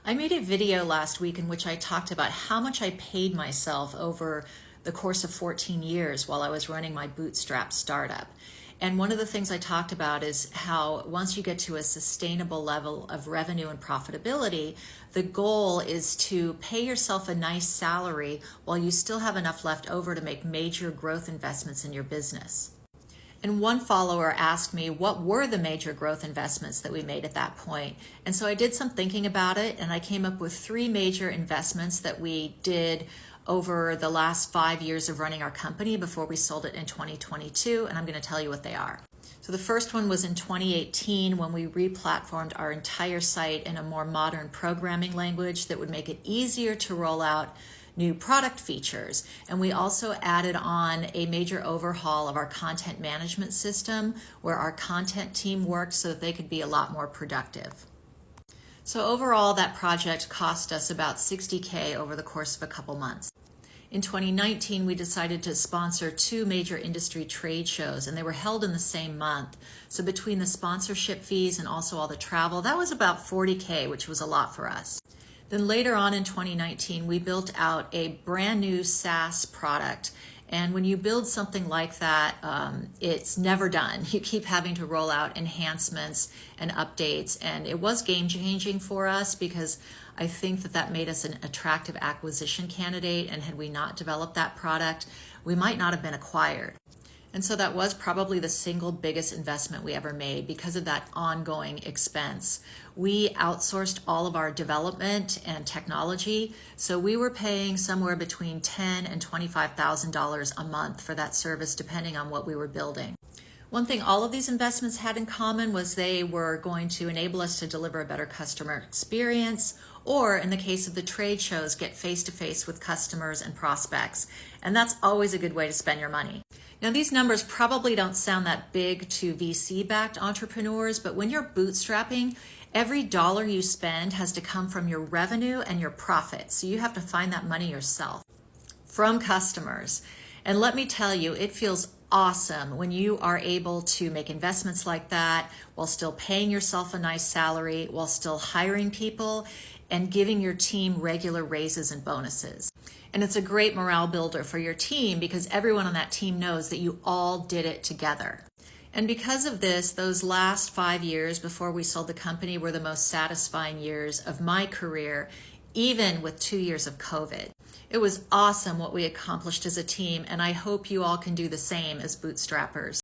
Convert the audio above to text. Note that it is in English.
I made a video last week in which I talked about how much I paid myself over the course of 14 years while I was running my bootstrap startup. And one of the things I talked about is how once you get to a sustainable level of revenue and profitability, the goal is to pay yourself a nice salary while you still have enough left over to make major growth investments in your business. And one follower asked me what were the major growth investments that we made at that point. And so I did some thinking about it, and I came up with three major investments that we did over the last 5 years of running our company before we sold it in 2022, and I'm going to tell you what they are. So the first one was in 2018 when we re-platformed our entire site in a more modern programming language that would make it easier to roll out new product features. And we also added on a major overhaul of our content management system where our content team worked so that they could be a lot more productive. So overall, that project cost us about $60K over the course of a couple months. In 2019, we decided to sponsor two major industry trade shows, and they were held in the same month. So between the sponsorship fees and also all the travel, that was about $40K, which was a lot for us. Then later on in 2019, we built out a brand new SaaS product. And when you build something like that, it's never done. You keep having to roll out enhancements and updates. And it was game changing for us because I think that made us an attractive acquisition candidate. And had we not developed that product, we might not have been acquired. And so that was probably the single biggest investment we ever made because of that ongoing expense. We outsourced all of our development and technology, so we were paying somewhere between $10,000 and $25,000 a month for that service, depending on what we were building. One thing all of these investments had in common was they were going to enable us to deliver a better customer experience, or in the case of the trade shows, get face-to-face with customers and prospects. And that's always a good way to spend your money. Now, these numbers probably don't sound that big to VC-backed entrepreneurs, but when you're bootstrapping, every dollar you spend has to come from your revenue and your profit. So you have to find that money yourself from customers. And let me tell you, it feels awesome when you are able to make investments like that while still paying yourself a nice salary, while still hiring people and giving your team regular raises and bonuses. And it's a great morale builder for your team because everyone on that team knows that you all did it together. And because of this, those last 5 years before we sold the company were the most satisfying years of my career, even with 2 years of COVID. It was awesome what we accomplished as a team, and I hope you all can do the same as bootstrappers.